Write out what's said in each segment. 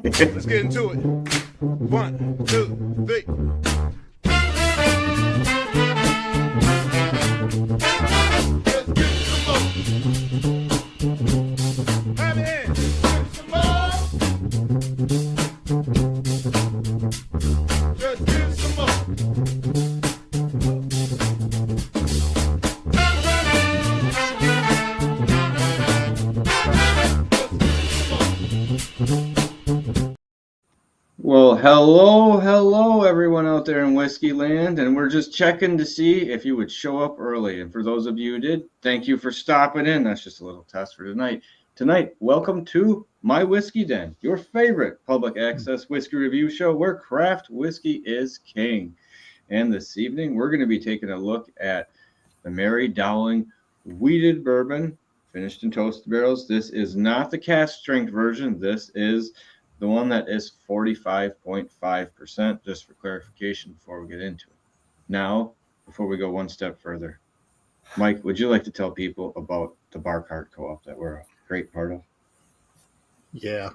Let's get into it. 1, 2, 3. Let's get some more. Have it in. Some more. Just give some more. Well, hello, everyone out there in Whiskey Land, and we're just checking to see if you would show up early. And for those of you who did, thank you for stopping in. That's just a little test for tonight. Tonight, welcome to My Whiskey Den, your favorite public access whiskey review show where craft whiskey is king. And this evening, we're going to be taking a look at the Mary Dowling Wheated Bourbon, finished in toasted barrels. This is not the cast strength version. This is the one that is 45.5%, just for clarification before we get into it. Now, before we go one step further, Mike, would you like to tell people about the Bar Cart Co-op that we're a great part of? Yeah.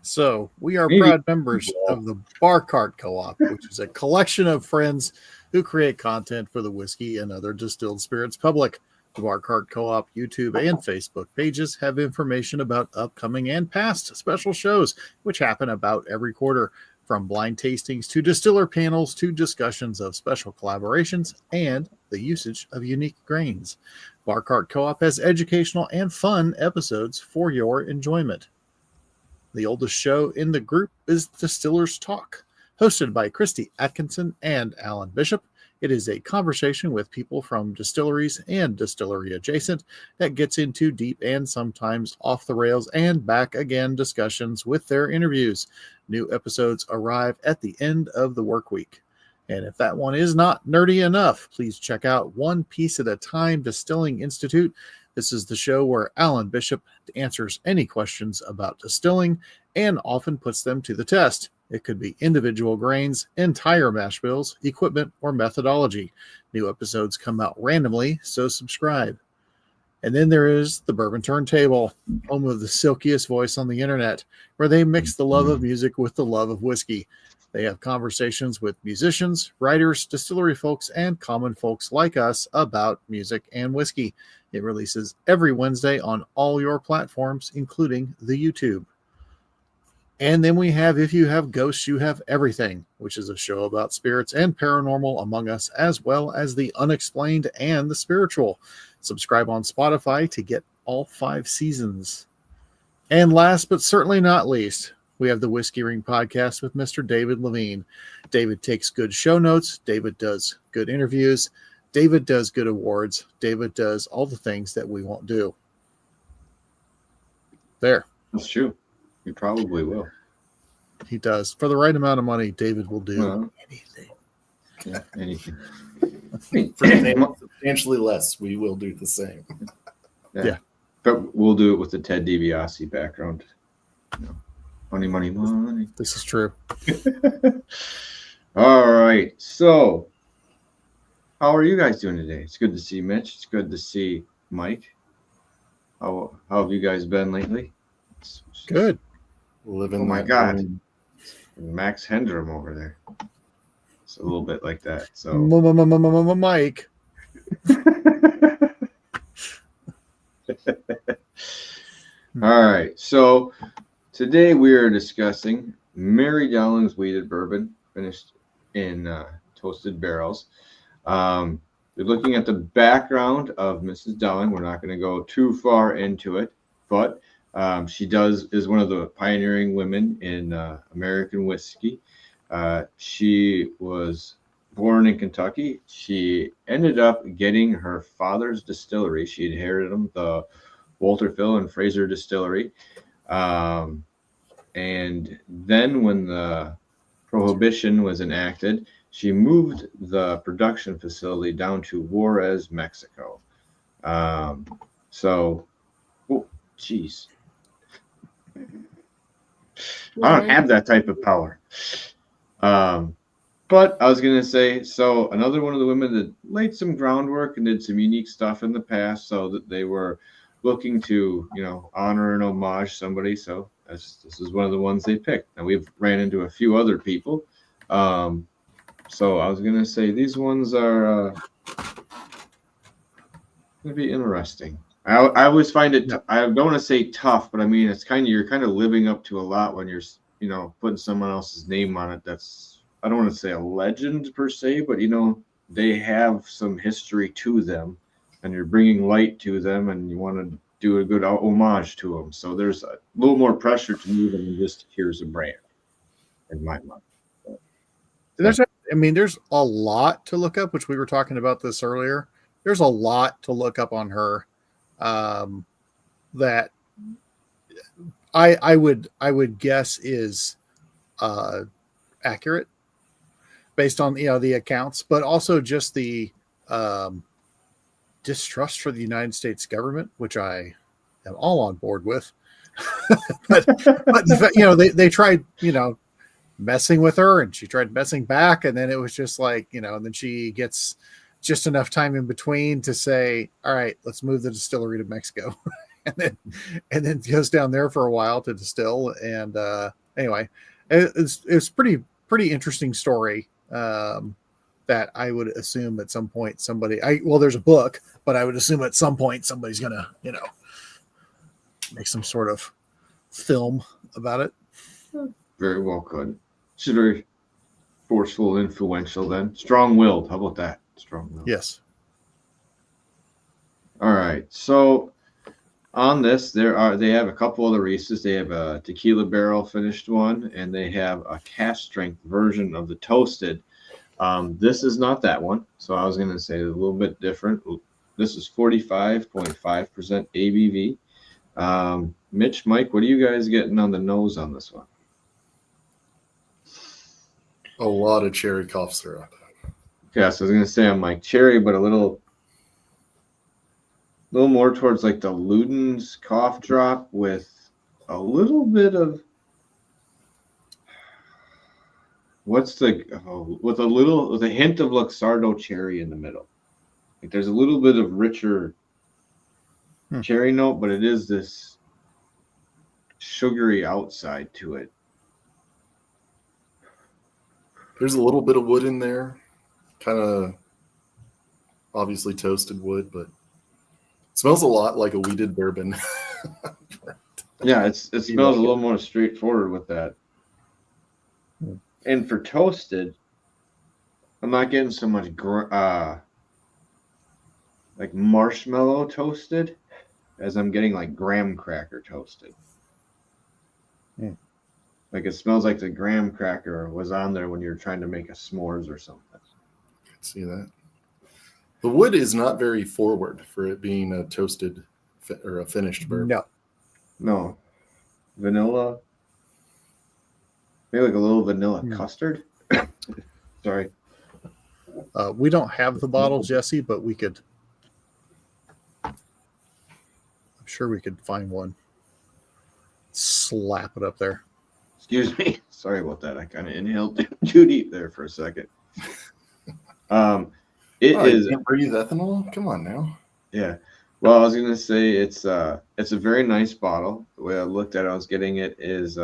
So we are proud members of the Bar Cart Co-op, which is a collection of friends who create content for the whiskey and other distilled spirits public. The Bar Cart Co-op YouTube and Facebook pages have information about upcoming and past special shows, which happen about every quarter, from blind tastings to distiller panels to discussions of special collaborations and the usage of unique grains. Bar Cart Co-op has educational and fun episodes for your enjoyment. The oldest show in the group is Distillers Talk, hosted by Christy Atkinson and Alan Bishop. It is a conversation with people from distilleries and distillery adjacent that gets into deep and sometimes off the rails and back again discussions with their interviews. New episodes arrive at the end of the work week. And if that one is not nerdy enough, please check out One Piece at a Time Distilling Institute. This is the show where Alan Bishop answers any questions about distilling and often puts them to the test. It could be individual grains, entire mash bills, equipment, or methodology. New episodes come out randomly, so subscribe. And then there is the Bourbon Turntable, home of the silkiest voice on the internet, where they mix the love of music with the love of whiskey. They have conversations with musicians, writers, distillery folks, and common folks like us about music and whiskey. It releases every Wednesday on all your platforms, including the YouTube. And then we have If You Have Ghosts, You Have Everything, which is a show about spirits and paranormal among us, as well as the unexplained and the spiritual. Subscribe on Spotify to get all 5 seasons. And last but certainly not least, we have the Whiskey Ring podcast with Mr. David Levine. David takes good show notes. David does good interviews. David does good awards. David does all the things that we won't do. There. That's true. You probably will. He does. For the right amount of money, David will do anything. Yeah, anything. For substantially less, we will do the same. Yeah. But we'll do it with the Ted DiBiase background. Money, money, money. This is true. All right. So, how are you guys doing today? It's good to see Mitch. It's good to see Mike. How have you guys been lately? Good. Living. Oh my God, Max Hendrum over there. It's a little bit like that. So, Mike. All right. So today we are discussing Mary Dowling's Wheated Bourbon, finished in toasted barrels. We're looking at the background of Mrs. Dowling. We're not going to go too far into it, but she is one of the pioneering women in American whiskey. She was born in Kentucky. She ended up getting her father's distillery. She inherited them, the Walter Phil and Fraser Distillery. And then when the prohibition was enacted, she moved the production facility down to Juarez, Mexico. Geez. I don't have that type of power. But I was going to say, so another one of the women that laid some groundwork and did some unique stuff in the past, so that they were looking to, honor and homage somebody. So this is one of the ones they picked. And we've ran into a few other people. So I was going to say these ones are going to be interesting. I always find it, I don't want to say tough, but I mean, it's you're kind of living up to a lot when you're, putting someone else's name on it. That's, I don't want to say a legend per se, but, they have some history to them and you're bringing light to them and you want to do a good homage to them. So there's a little more pressure to me than just here's a brand in my mind. There's a lot to look up, which we were talking about this earlier. There's a lot to look up on her that I would guess is accurate based on the accounts, but also just the distrust for the United States government, which I am all on board with. but they tried messing with her and she tried messing back, and then it was just like and then she gets just enough time in between to say, all right, let's move the distillery to Mexico. and then goes down there for a while to distill. And anyway, it's pretty interesting story that I would assume at some point there's a book, but I would assume at some point somebody's gonna make some sort of film about it. Very well could. She's very forceful, influential then. Strong-willed. How about that? Strong-willed. Yes. All right. So on this, they have a couple of the Reese's. They have a tequila barrel finished one, and they have a cask strength version of the toasted. This is not that one. So I was going to say it's a little bit different. This is 45.5% ABV. Mitch, Mike, what are you guys getting on the nose on this one? A lot of cherry cough syrup. Yeah, so I was going to say I'm like cherry, but a little more towards like the Luden's cough drop with a little bit of with a hint of Luxardo cherry in the middle. Like there's a little bit of richer cherry note, but it is this sugary outside to it. There's a little bit of wood in there, kind of obviously toasted wood, but it smells a lot like a wheated bourbon. Yeah, it smells a little more straightforward with that. And for toasted, I'm not getting so much like marshmallow toasted as I'm getting like graham cracker toasted. Like it smells like the graham cracker was on there when you're trying to make a s'mores or something. I can see that. The wood is not very forward for it being a toasted or a finished bourbon. No. Vanilla. Maybe like a little vanilla custard. Sorry. We don't have the bottle, Jesse, but we could. I'm sure we could find one. Slap it up there. Excuse me. Sorry about that. I kind of inhaled too deep there for a second. You can't breathe ethanol? Come on now. Yeah. Well, I was gonna say it's a very nice bottle. The way I looked at it, I was getting it is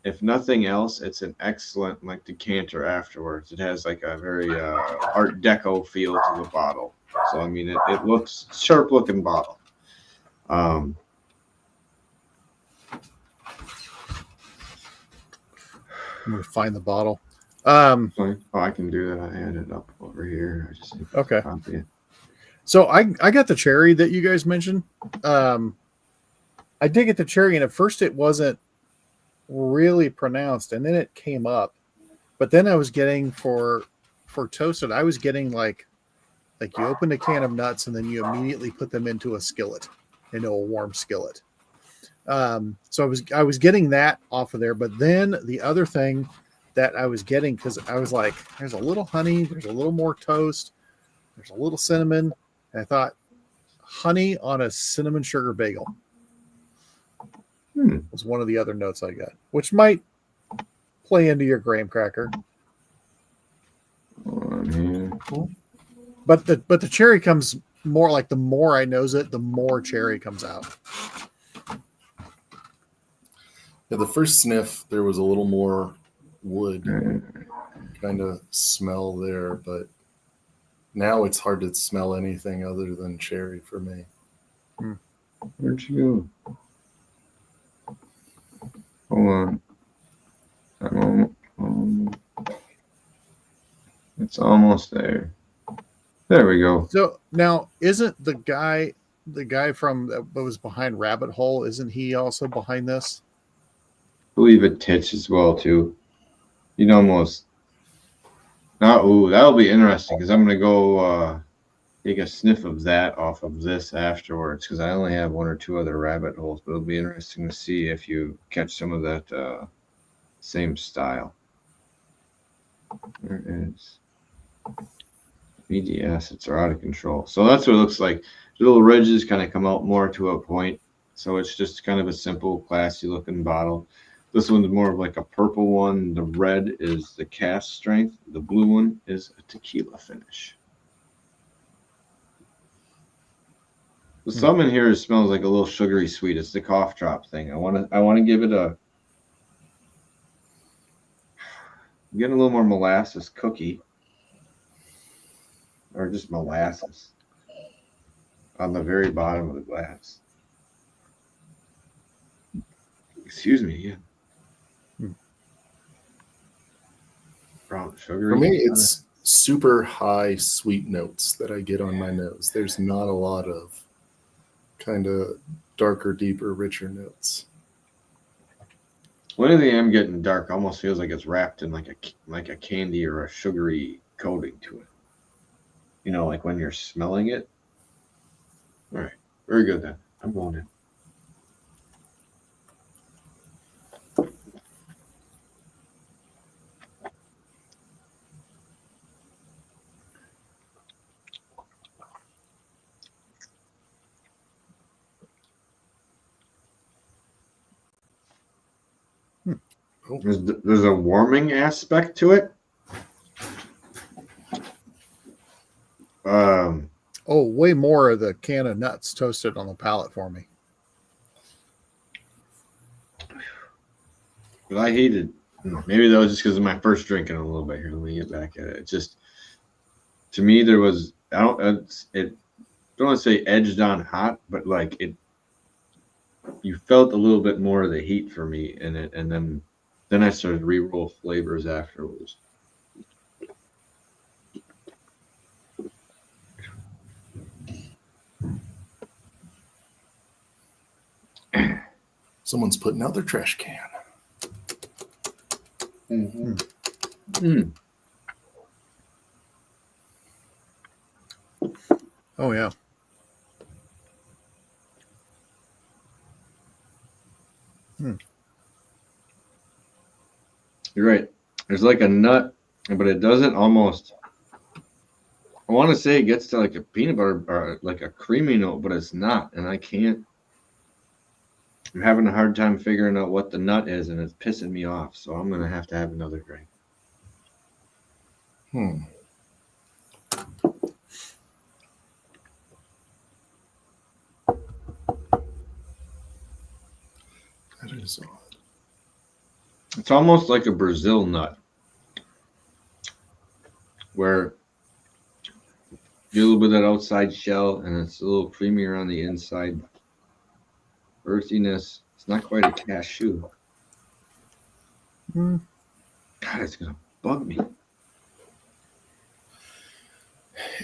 if nothing else, it's an excellent like decanter afterwards. It has like a very Art Deco feel to the bottle. So I mean it looks sharp looking bottle. I'm gonna find the bottle. I can do that. I had it up over here. Okay. So I got the cherry that you guys mentioned. I did get the cherry, and at first it wasn't really pronounced, and then it came up. But then I was getting for toasted, I was getting like you open a can of nuts and then you immediately put them into a warm skillet. So I was getting that off of there, but then the other thing that I was getting, because I was like, there's a little honey, there's a little more toast, there's a little cinnamon, and I thought honey on a cinnamon sugar bagel was one of the other notes I got, which might play into your graham cracker. But the cherry comes more like the more I nose it, the more cherry comes out. Yeah, the first sniff, there was a little more wood kind of smell there, but now it's hard to smell anything other than cherry for me. Where'd you go? Hold on. It's almost there. There we go. So now, isn't the guy from that was behind Rabbit Hole? Isn't he also behind this? I believe it tits as well too. You'd almost. Now, ooh, that'll be interesting because I'm gonna go take a sniff of that off of this afterwards because I only have one or two other rabbit holes, but it'll be interesting to see if you catch some of that same style. There it is. BD acids are out of control. So that's what it looks like. The little ridges kind of come out more to a point. So it's just kind of a simple, classy looking bottle. This one's more of like a purple one. The red is the cask strength. The blue one is a tequila finish. The some in here smells like a little sugary sweet. It's the cough drop thing. I want to give it a. I'm getting a little more molasses cookie. Or just molasses on the very bottom of the glass. Excuse me, yeah. Brown sugar. For me, it's super high sweet notes that I get on my nose. There's not a lot of kind of darker, deeper, richer notes. One of the I'm getting dark almost feels like it's wrapped in like a candy or a sugary coating to it. You know, like when you're smelling it. All right. Very good then. I'm going in. There's a warming aspect to it. Way more of the can of nuts toasted on the palate for me. But I hated. Maybe that was just because of my first drink in a little bit here. Let me get back at it. It just, to me, there was. I don't want to say edged on hot, but like it. You felt a little bit more of the heat for me in it, and then I started to re-roll flavors afterwards. Someone's putting out their trash can. Mm-hmm. Mm. Oh yeah. You're right. There's like a nut, but it doesn't almost. I want to say it gets to like a peanut butter or like a creamy note, but it's not, and I can't. I'm having a hard time figuring out what the nut is, and it's pissing me off. So I'm gonna have to have another drink. That is odd. It's almost like a Brazil nut, where you get a little bit of that outside shell, and it's a little creamier on the inside. Earthiness. It's not quite a cashew. God, it's gonna bug me.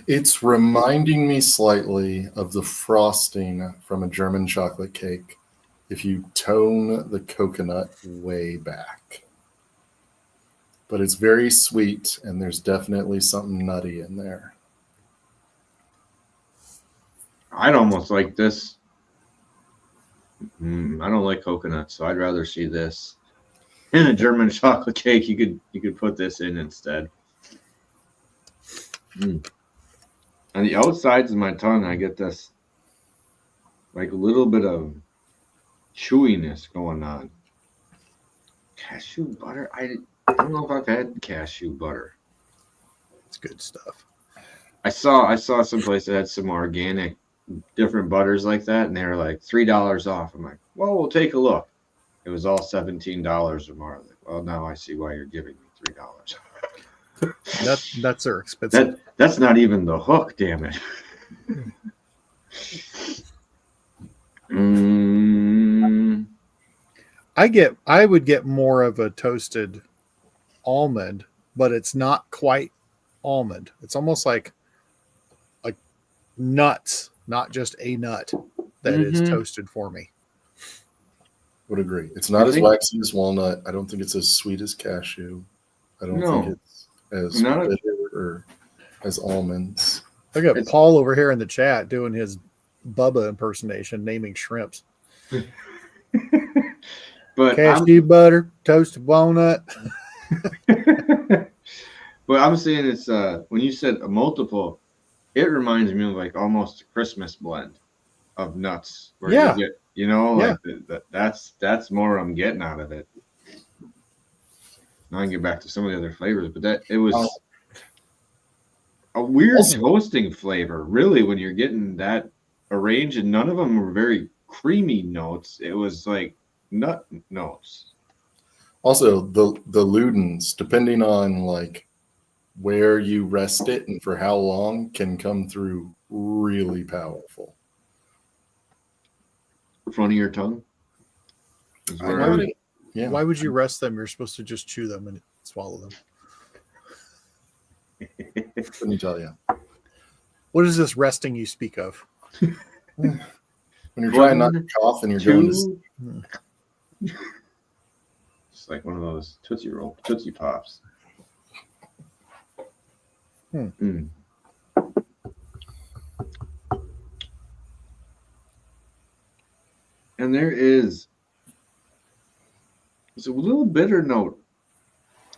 It's reminding me slightly of the frosting from a German chocolate cake if you tone the coconut way back. But it's very sweet, and there's definitely something nutty in there. I'd almost like this. I don't like coconut, so I'd rather see this in a German chocolate cake. You could put this in instead. On the outsides of my tongue, I get this like a little bit of chewiness going on. Cashew butter? I don't know if I've had cashew butter. It's good stuff. I saw someplace that had some organic, different butters like that, and they were like $3 off. I'm like, well, we'll take a look. It was all $17 or more. Like, well, now I see why you're giving me $3. Nuts are expensive. That's not even the hook, damn it. I would get more of a toasted almond, but it's not quite almond. It's almost like nuts, not just a nut that is toasted for me. Would agree. It's not as waxy as walnut. I don't think it's as sweet as cashew. I don't think it's as bitter or as almonds. Look at Paul over here in the chat doing his Bubba impersonation, naming shrimps. But cashew butter, toasted walnut. But I'm saying it's when you said a multiple, it reminds me of like almost a Christmas blend of nuts. Where you get, that's more I'm getting out of it. Now I can get back to some of the other flavors, but it was a weird toasting flavor, really, when you're getting that arranged, and none of them were very creamy notes. It was like nut notes. Also, the Ludens, depending on like where you rest it and for how long, can come through really powerful. Front of your tongue. Why would you rest them? You're supposed to just chew them and swallow them. Let me tell you. What is this resting you speak of? When you're trying not to cough and you're going to sleep. It's like one of those Tootsie Pops. And there's a little bitter note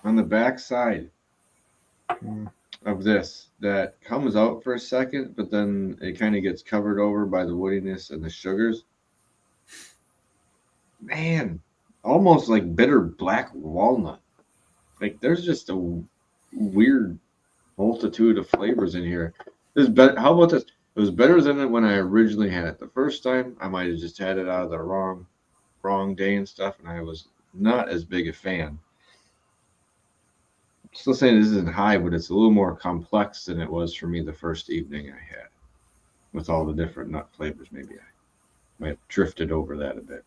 on the back side of this that comes out for a second, but then it kind of gets covered over by the woodiness and the sugars. Man, almost like bitter black walnut. Like there's just a weird multitude of flavors in here. This better. How about this? It was better than it when I originally had it. The first time, I might have just had it out of the wrong day and stuff, and I was not as big a fan. I'm still saying this isn't high, but it's a little more complex than it was for me the first evening I had. With all the different nut flavors, maybe I might have drifted over that a bit.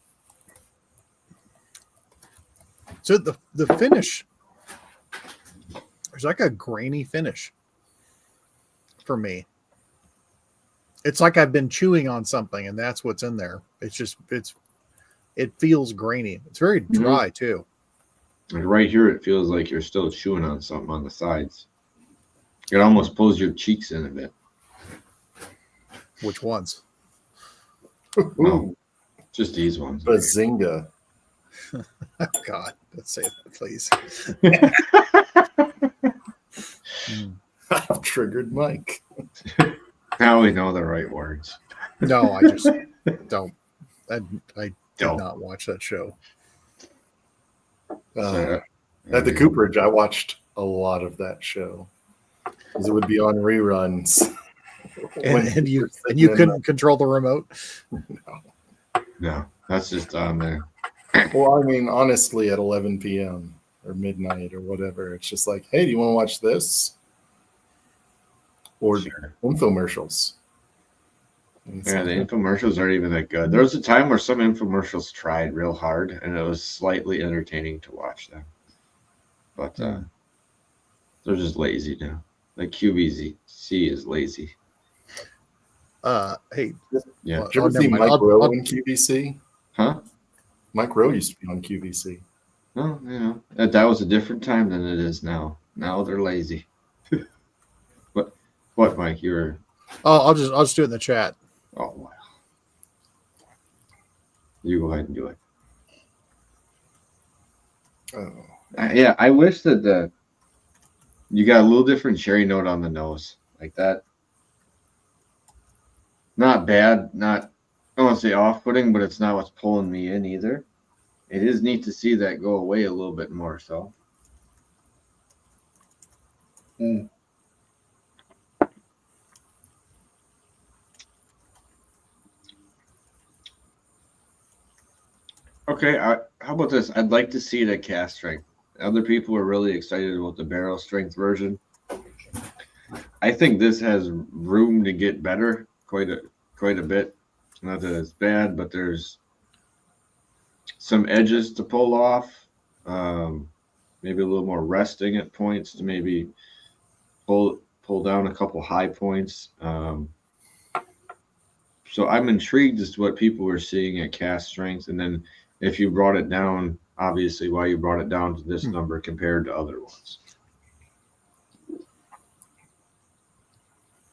So the finish, there's like a grainy finish for me. It's like I've been chewing on something and that's what's in there. It feels grainy. It's very dry too. And right here, it feels like you're still chewing on something on the sides. It almost pulls your cheeks in a bit. Which ones? No, just these ones. Bazinga. Oh, God, let's say that, please. I've triggered Mike. Now we know the right words. No, I just don't. I did not watch that show. At the Cooperage, I watched a lot of that show because it would be on reruns. And you couldn't control the remote? No, that's just on there. Well, I mean, honestly, at 11 p.m. or midnight or whatever, it's just like, hey, do you want to watch this? Or infomercials. Yeah, the infomercials aren't even that good. There was a time where some infomercials tried real hard, and it was slightly entertaining to watch them. But they're just lazy now. Like QVC is lazy. Hey. Yeah. Did you ever see Mike Rowe on QVC? Huh? Mike Rowe used to be on QVC. No, that was a different time than it is now. Now they're lazy. What, Mike? You're. Oh, I'll just do it in the chat. Oh wow. You go ahead and do it. Oh. Yeah, I wish that you got a little different cherry note on the nose like that. Not bad, I don't want to say off-putting, but it's not what's pulling me in either. It is neat to see that go away a little bit more so. Okay, how about this? I'd like to see it at cast strength. Other people are really excited about the barrel strength version. I think this has room to get better quite a bit. Not that it's bad, but there's some edges to pull off. Maybe a little more resting at points to maybe pull down a couple high points. So I'm intrigued as to what people were seeing at cast strength, and then if you brought it down, obviously why you brought it down to this number compared to other ones.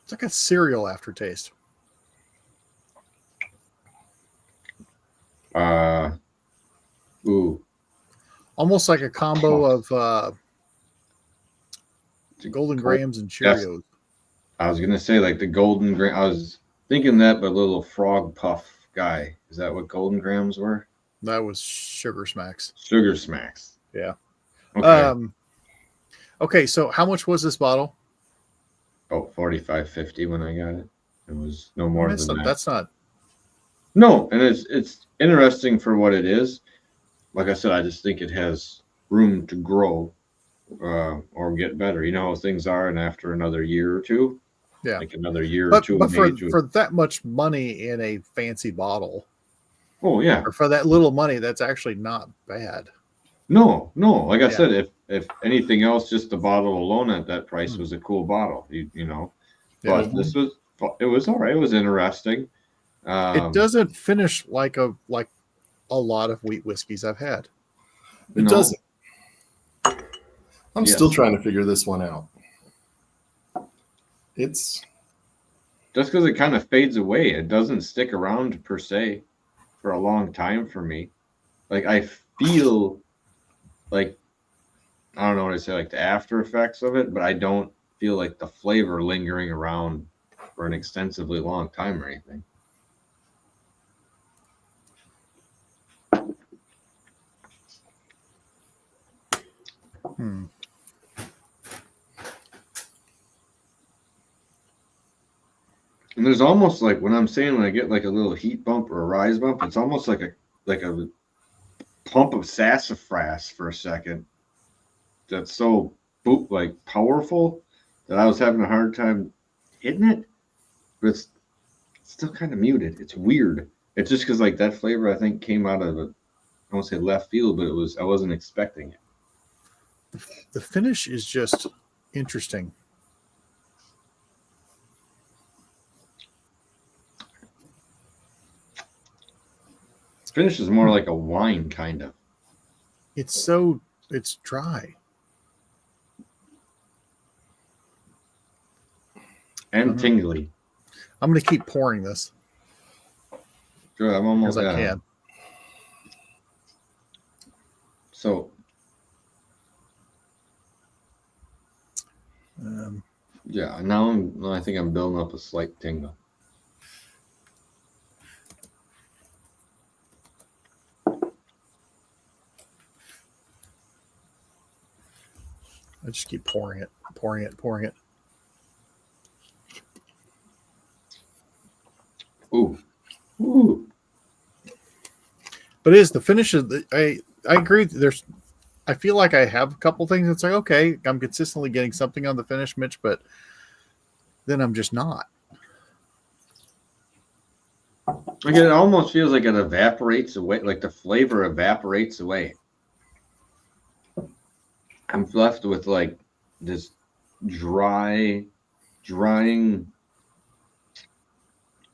It's like a cereal aftertaste. Ooh. Almost like a combo of Golden Grahams and Cheerios. I was gonna say like the Golden Graham. I was thinking that, but little frog puff guy. Is that what Golden Grahams were? That was Sugar Smacks. Sugar Smacks. Yeah. Okay. Okay, so how much was this bottle? Oh, $45.50 when I got it. It was no more than that. That's not. No, and it's interesting for what it is. Like I said, I just think it has room to grow or get better. You know how things are, and after another year or two, like another year or two. But for that much money in a fancy bottle, oh yeah, or for that little money, that's actually not bad. No. Like I said, if anything else, just the bottle alone at that price was a cool bottle. You know, but it was all right. It was interesting. It doesn't finish like a lot of wheat whiskeys I've had. It doesn't. I'm still trying to figure this one out. It's just because it kind of fades away. It doesn't stick around per se for a long time for me. Like I feel like, I don't know what to say, like the after effects of it, but I don't feel like the flavor lingering around for an extensively long time or anything. And there's almost like when I'm saying when I get like a little heat bump or a rise bump, it's almost like a pump of sassafras for a second. That's so powerful that I was having a hard time hitting it, but it's still kind of muted. It's weird. It's just because like that flavor I think came out of I won't say left field, but I wasn't expecting it. The finish is just interesting. Finish is more like a wine kind of. It's dry. And tingly. I'm going to keep pouring this. Good, I'm almost I can. So, yeah, now I think I'm building up a slight tingle. I just keep pouring it. Ooh. But it is the finish of I agree. I feel like I have a couple things that's like, okay, I'm consistently getting something on the finish, Mitch, but then I'm just not. Like it almost feels like it evaporates away, like the flavor evaporates away. I'm left with like this drying,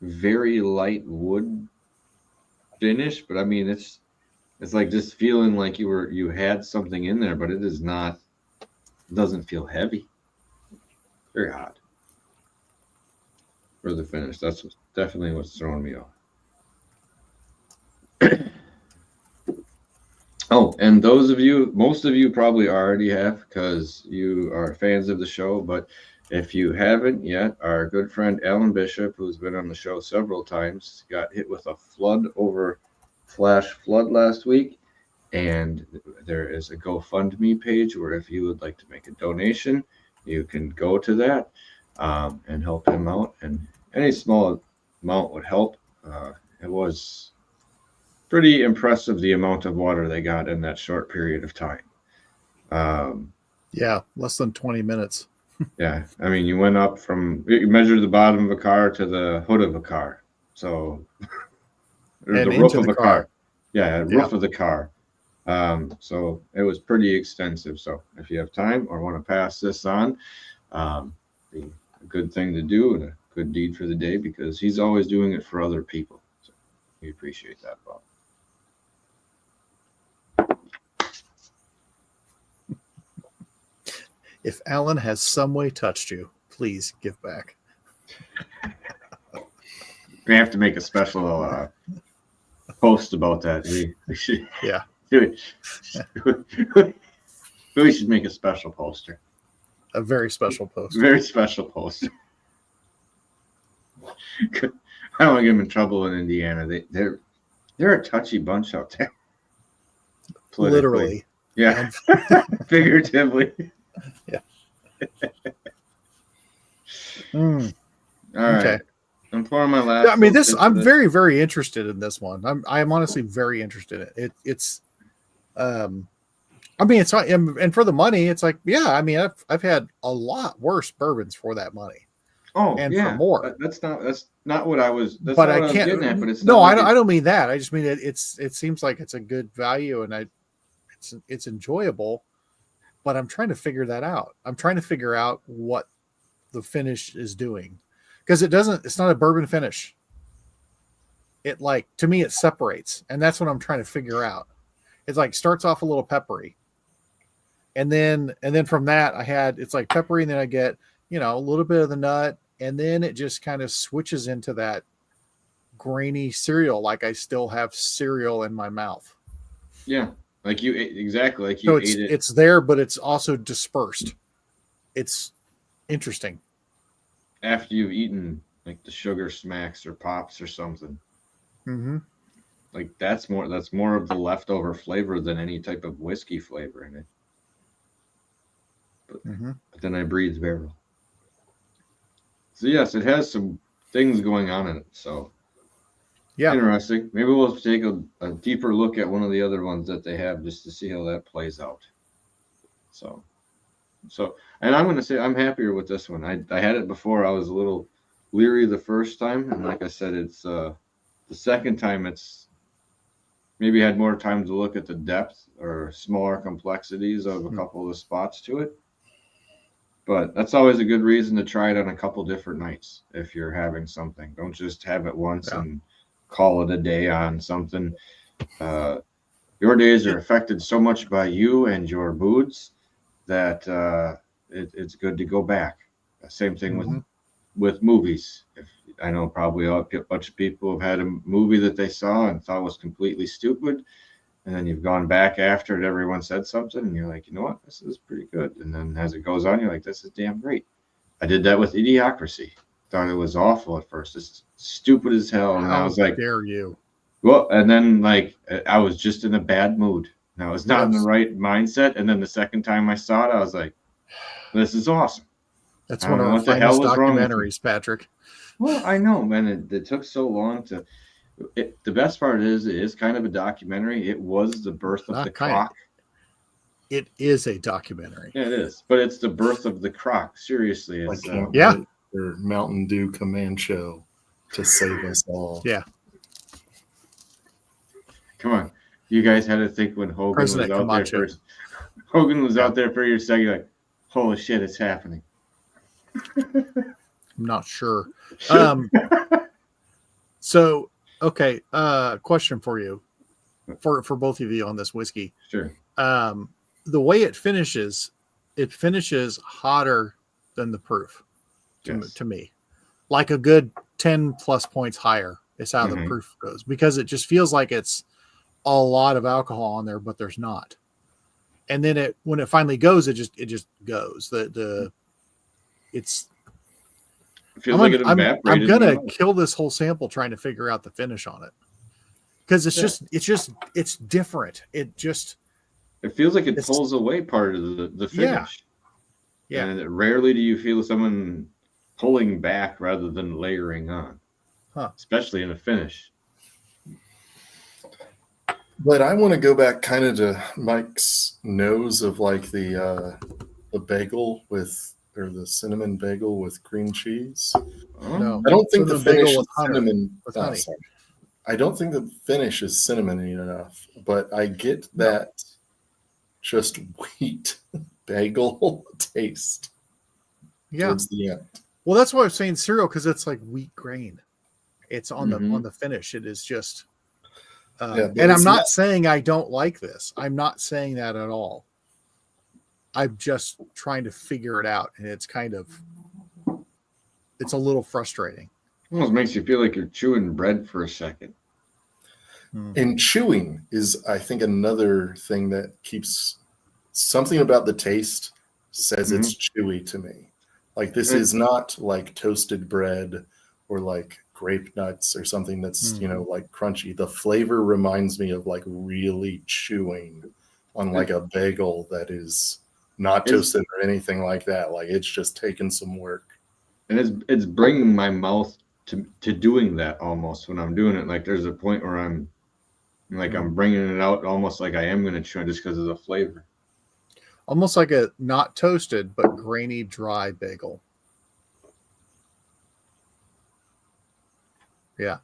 very light wood finish, but I mean it's like just feeling like you had something in there, but it is not. It doesn't feel heavy. Very odd for the finish. That's definitely what's throwing me off. Oh, and most of you probably already have because you are fans of the show, but if you haven't yet, our good friend Alan Bishop, who's been on the show several times, got hit with a flash flood last week, and there is a GoFundMe page where if you would like to make a donation, you can go to that and help him out, and any small amount would help. It was pretty impressive the amount of water they got in that short period of time. Yeah, less than 20 minutes. Yeah, I mean, you measured the bottom of a car to the hood of a car, so or And the roof into of the a car. car. Yeah, roof of the car. So it was pretty extensive. So if you have time or want to pass this on, be a good thing to do and a good deed for the day, because he's always doing it for other people. So we appreciate that, Bob. If Alan has some way touched you, please give back. We have to make a special post about that. We should, Yeah. we should make a special poster. A very special post. Very special poster. I don't want to get them in trouble in Indiana. They're a touchy bunch out there. Literally. Yeah. Figuratively. Yeah. All right. Okay. I'm pouring my last. I mean, I'm very, very interested in this one. I'm honestly very interested in it. It's I mean, it's and for the money, it's like, yeah, I mean, I've had a lot worse bourbons for that money. Oh, and yeah. for more. That's not what I was. That's but not I what can't. I was getting at, but it's no, I don't mean that. I just mean it seems like it's a good value, and it's enjoyable. But I'm trying to figure that out. I'm trying to figure out what the finish is doing, because it's not a bourbon finish. It, like, to me, it separates, and that's what I'm trying to figure out. It's like starts off a little peppery, and then from that it's like peppery, and then I get, a little bit of the nut, and then it just kind of switches into that grainy cereal, like I still have cereal in my mouth. Yeah, like you exactly like you ate it. It's there, but it's also dispersed. It's interesting. After you've eaten like the sugar smacks or pops or something. Mm-hmm. Like that's more of the leftover flavor than any type of whiskey flavor in it. But then I breathe barrel. So yes, it has some things going on in it. So yeah, interesting. Maybe we'll take a deeper look at one of the other ones that they have just to see how that plays out. So, and I'm going to say I'm happier with this one. I had it before. I was a little leery the first time, and like I said, it's the second time it's maybe had more time to look at the depth or smaller complexities of a couple of the spots to it. But that's always a good reason to try it on a couple different nights if you're having something. Don't just have it once and call it a day on something. Your days are affected so much by you and your moods that it's good to go back. Same thing with movies. If I know probably a bunch of people have had a movie that they saw and thought was completely stupid, and then you've gone back after it, everyone said something, and you're like, you know what, this is pretty good. And then as it goes on, you're like, this is damn great. I did that with Idiocracy. Thought it was awful at first. It's stupid as hell. And I was like, dare you? Well, and then like I was just in a bad mood. And I was not in the right mindset. And then the second time I saw it, I was like, this is awesome. That's one of our finest documentaries, Patrick. Well, I know, man. It took so long to. The best part is it is kind of a documentary. It was the birth of the crock. It is a documentary. Yeah, it is. But it's the birth of the crock. Seriously, it's Your Mountain Dew Command Show to save us all. Yeah. Come on, you guys had to think when Hogan was out there first. Hogan was out there for your second, like, holy shit, it's happening. I'm not sure. So, okay, question for you, for both of you on this whiskey. Sure. The way it finishes hotter than the proof to me, like a good 10 plus points higher is how the proof goes, because it just feels like it's a lot of alcohol on there, but there's not. And then when it finally goes, it just goes. I'm gonna kill this whole sample trying to figure out the finish on it, because it's different. It feels like it pulls away part of the finish. Yeah. And rarely do you feel someone pulling back rather than layering on, especially in a finish. But I want to go back kind of to Mike's nose of like the bagel or the cinnamon bagel with cream cheese. No, I don't think the cinnamon finish bagel is with cinnamon. with honey. Sorry. I don't think the finish is cinnamony enough, but I get that just wheat bagel taste Yeah. towards the end. Well, that's why I was saying cereal, because it's like wheat grain. It's on Mhm. the finish. It is just. Yeah, but and I'm it's not not- saying I don't like this. I'm not saying that at all. I'm just trying to figure it out, and it's a little frustrating. Almost makes you feel like you're chewing bread for a second. And chewing is, I think, another thing that keeps something about the taste says it's chewy to me. Like this is not like toasted bread or like grape nuts or something that's, like crunchy. The flavor reminds me of like really chewing on like a bagel that is not toasted or anything like that. Like it's just taking some work. And it's bringing my mouth to doing that almost when I'm doing it. Like there's a point where I'm bringing it out almost like I am going to chew just because of the flavor. Almost like a not toasted but grainy, dry bagel. Yeah.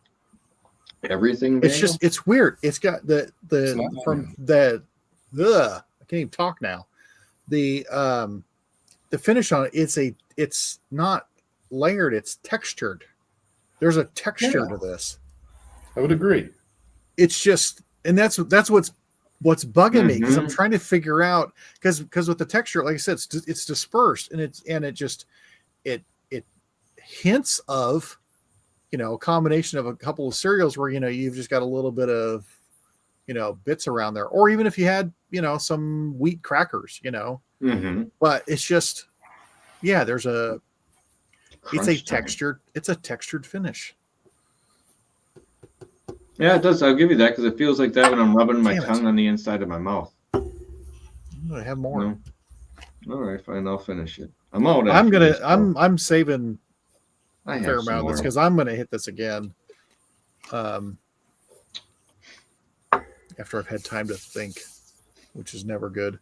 Everything. It's weird. It's got I can't even talk now. The finish on it, it's not layered, it's textured. There's a texture to this. I would agree. It's just, and that's what's bugging me, because I'm trying to figure out, because with the texture, like I said, it's dispersed, and it hints of, a combination of a couple of cereals where, you've just got a little bit of, bits around there, or even if you had, some wheat crackers, but it's just, it's a textured finish. Yeah, it does. I'll give you that, because it feels like that when I'm rubbing my tongue on the inside of my mouth. I'm gonna have more. No. All right, fine. I'll finish it. I'm out. I'm saving a fair amount of this, because I'm gonna hit this again. After I've had time to think, which is never good.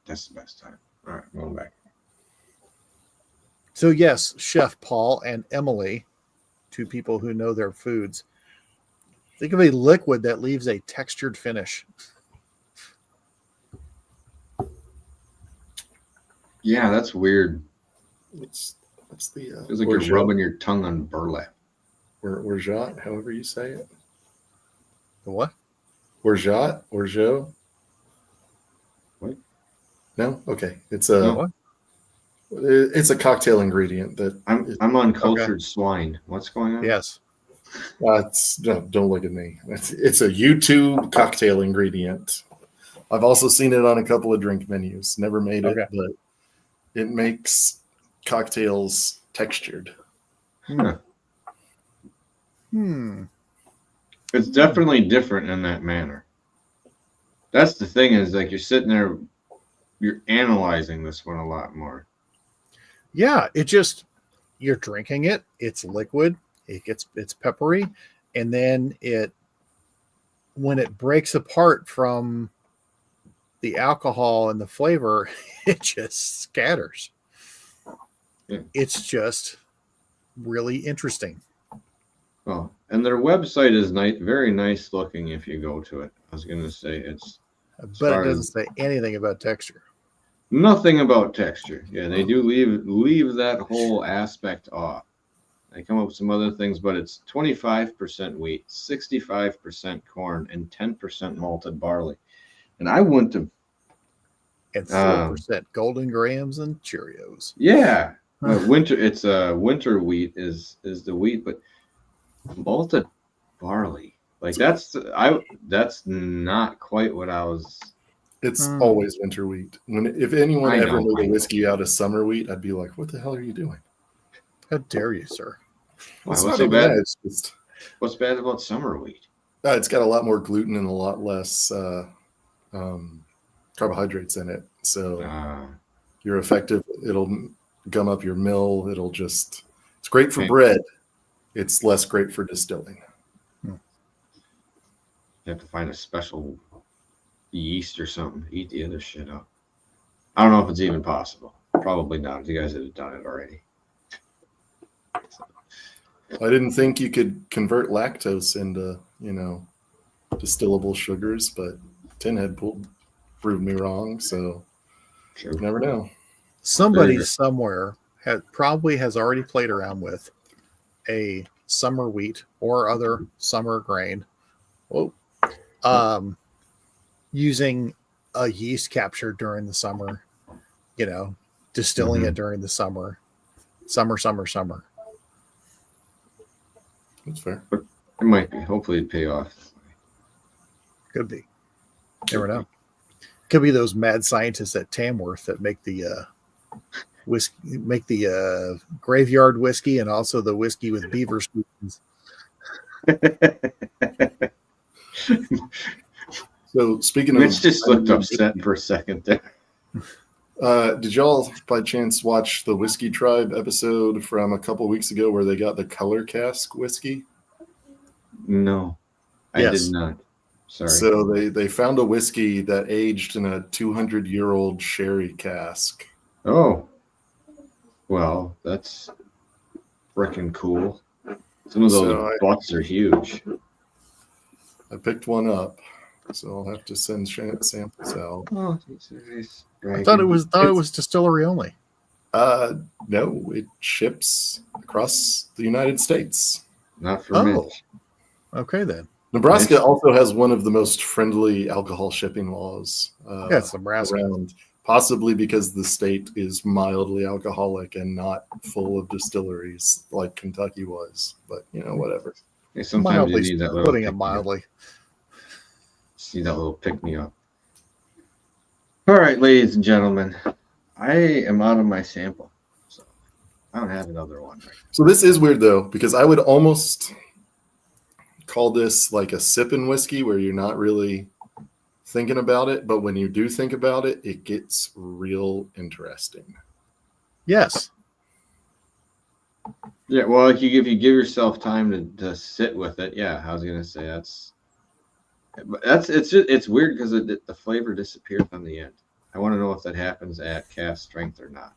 That's the best time. All right, going back. So yes, Chef Paul and Emily, two people who know their foods. Think of a liquid that leaves a textured finish. Yeah, that's weird. What's the? Feels like you're rubbing your tongue on burlap. Orgeat, however you say it. The what? Orgeat? What? No? Okay. It's a cocktail ingredient that I'm uncultured swine. What's going on? Yes. Don't look at me. It's a YouTube cocktail ingredient. I've also seen it on a couple of drink menus. Never made it, but it makes cocktails textured. It's definitely different in that manner. That's the thing, is like you're sitting there, you're analyzing this one a lot more. Yeah, you're drinking it. It's liquid. It's peppery, and then when it breaks apart from the alcohol and the flavor, it just scatters. Yeah. It's just really interesting. Oh, and their website is very nice looking if you go to it. I was going to say but it doesn't say anything about texture. Nothing about texture. Yeah, they do leave that whole aspect off. They come up with some other things, but it's 25% wheat, 65% corn, and 10% malted barley. And I went to... And 4% golden grams and Cheerios. Yeah. Winter wheat is the wheat, but malted barley, like that's not quite what I was. It's always winter wheat. If anyone ever made a whiskey out of summer wheat, I'd be like, "What the hell are you doing? How dare you, sir?" What's so bad? What's bad about summer wheat? It's got a lot more gluten and a lot less carbohydrates in it, so you're effective. It'll gum up your mill. It's great for bread. It's less great for distilling. You have to find a special yeast or something to eat the other shit up. I don't know if it's even possible. Probably not. You guys have done it already. I didn't think you could convert lactose into, distillable sugars, but Tinhead proved me wrong. So Sure. you never know. Somebody somewhere probably has already played around with a summer wheat or other summer grain, using a yeast capture during the summer, distilling it during the summer. That's fair. It might be. Hopefully it'd pay off. Could be. Never know. Could be those mad scientists at Tamworth that make the graveyard whiskey and also the whiskey with beaver spoons. So speaking Mitch of, just looked upset for a second there. Did y'all by chance watch the Whiskey Tribe episode from a couple weeks ago where they got the color cask whiskey? No, I did not. Sorry. So they found a whiskey that aged in a 200-year-old sherry cask. Oh, well, that's freaking cool. Some of those butts are huge. I picked one up, so I'll have to send samples out. Oh, I thought it was distillery only. No, it ships across the United States. Not for Mitch. Okay then. Nebraska also has one of the most friendly alcohol shipping laws. It's Nebraska. Around, possibly because the state is mildly alcoholic and not full of distilleries like Kentucky was. But whatever. Yeah, sometimes you need that little putting it mildly. See that little pick me up. All right, ladies and gentlemen, I am out of my sample, so I don't have another one. So this is weird though, because I would almost call this like a sipping whiskey where you're not really thinking about it, but when you do think about it, it gets real interesting. Yes. Yeah, well, if you give yourself time to sit with it, yeah, I was gonna say it's weird because the flavor disappears on the end. I want to know if that happens at cask strength or not.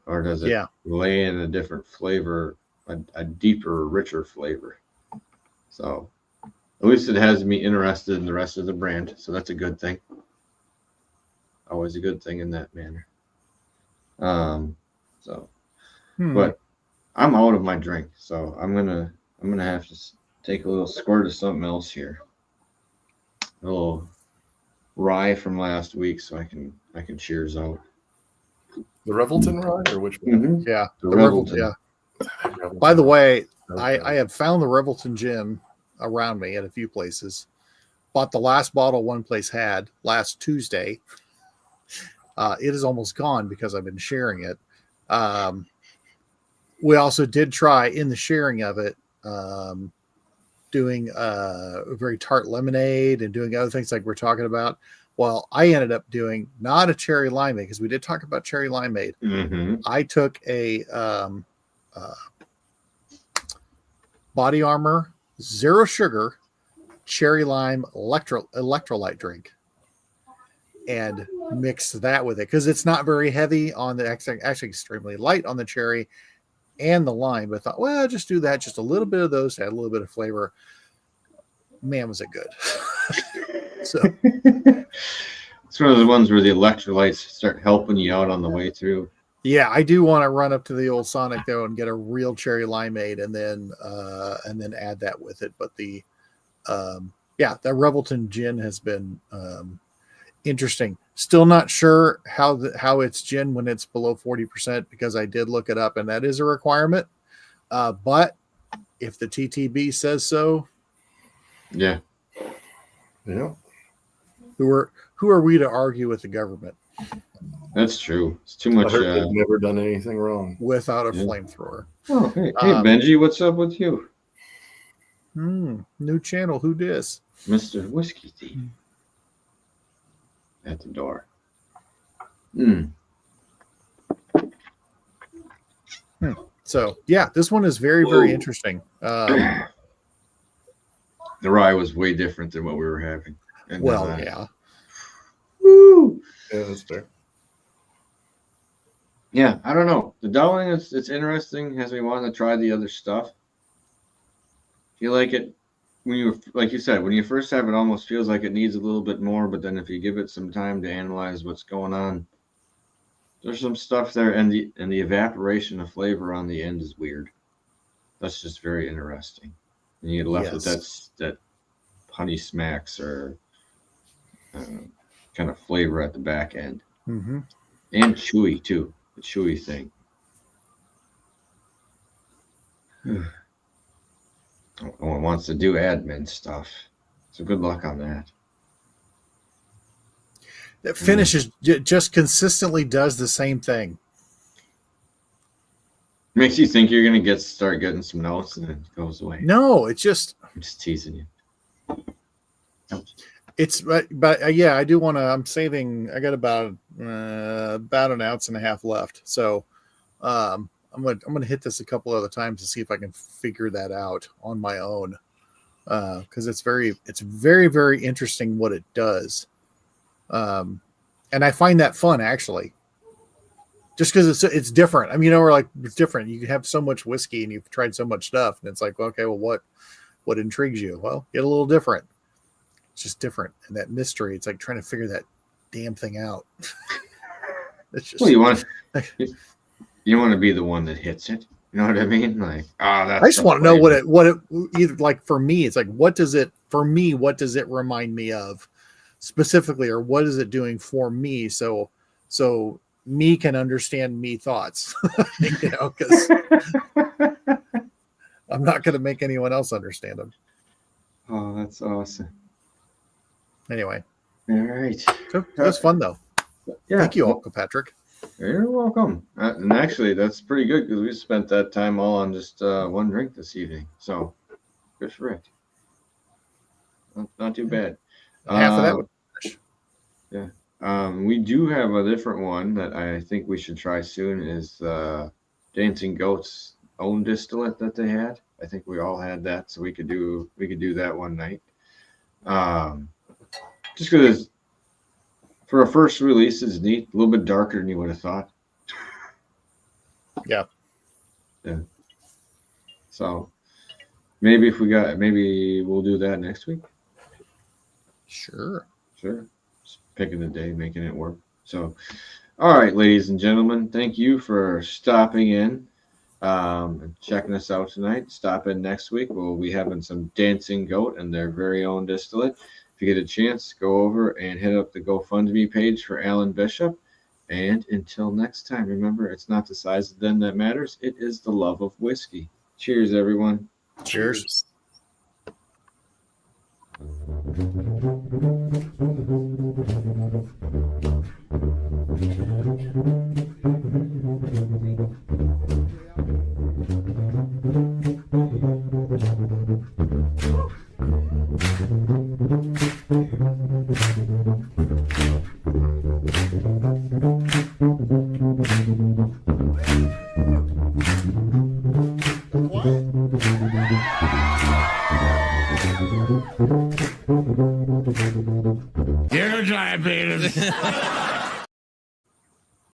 Or does it lay in a different flavor, a deeper, richer flavor? So at least it has me interested in the rest of the brand, so that's a good thing. Always a good thing in that manner. But I'm out of my drink, so I'm gonna have to take a little squirt of something else here. A little rye from last week, so I can cheers out. The Revelton rye, or which one? Mm-hmm. Yeah, the Revelton. Yeah. By the way, I have found the Revelton gin around me at a few places. Bought the last bottle one place had last Tuesday. It is almost gone because I've been sharing it. We also did try in the sharing of it, doing a very tart lemonade and doing other things like we're talking about. Well, I ended up doing not a cherry limeade because we did talk about cherry limeade. Mm-hmm. I took a Body Armor 0 sugar cherry lime electrolyte drink and mixed that with it because it's not very heavy on the actually extremely light on the cherry and the lime. But I thought, well, just do that, just a little bit of those, add a little bit of flavor. Man, was it good. So it's one of the ones where the electrolytes start helping you out on the way through. Yeah, I do want to run up to the old Sonic though and get a real cherry limeade and then add that with it. But the Revelton gin has been interesting. Still not sure how it's gin when it's below 40% because I did look it up and that is a requirement. But if the TTB says so, yeah. Who are we to argue with the government? That's true. It's too much. They've never done anything wrong without a flamethrower. Oh, hey, Benji, what's up with you? New channel. Who dis? Mr. Whiskey Thief at the door. So yeah, this one is very, very interesting. The rye was way different than what we were having. And, yeah. Woo! Yeah, that's fair. Yeah, I don't know. The Dowling, it's interesting. Has me wanting to try the other stuff. Feel like it when you, like you said, when you first have it, almost feels like it needs a little bit more. But then if you give it some time to analyze what's going on, there's some stuff there, and the evaporation of flavor on the end is weird. That's just very interesting. And you get left with that honey smacks or kind of flavor at the back end, and chewy too. The chewy thing. No one wants to do admin stuff, so good luck on that. That finishes just consistently does the same thing. Makes you think you're gonna start getting some notes, and then it goes away. No, it's just. I'm just teasing you. It's but yeah, I do want to. I'm saving. I got about an ounce and a half left, so I'm gonna hit this a couple other times to see if I can figure that out on my own, because it's very very interesting what it does, and I find that fun actually. Just because it's different. I mean, we're like, it's different. You have so much whiskey and you've tried so much stuff, and it's like, okay, well, what intrigues you? Well, get a little different. It's just different, and that mystery. It's like trying to figure that damn thing out. It's just. Well, you want to be the one that hits it. You know what I mean? Like, that's. I just want to know what it either like for me. It's like, what does it remind me of specifically, or what is it doing for me? So me can understand me thoughts, because I'm not going to make anyone else understand them. Oh, that's awesome. Anyway. All right. So that was fun though. Yeah. Thank you, Uncle Patrick. You're welcome. And actually, that's pretty good because we spent that time all on just one drink this evening. So good for it. Not too bad. Half of that would finish. Yeah. We do have a different one that I think we should try soon is Dancing Goat's own distillate that they had. I think we all had that, so we could do that one night. Just because for a first release, it's neat, a little bit darker than you would have thought. Yeah. Yeah. So maybe we'll do that next week. Sure. Just picking a day, making it work. So, all right, ladies and gentlemen, thank you for stopping in and checking us out tonight. Stop in next week. We'll be having some Dancing Goat and their very own distillate. If you get a chance, go over and hit up the GoFundMe page for Alan Bishop. And until next time, remember, it's not the size of the den that matters. It is the love of whiskey. Cheers, everyone. Cheers. Cheers.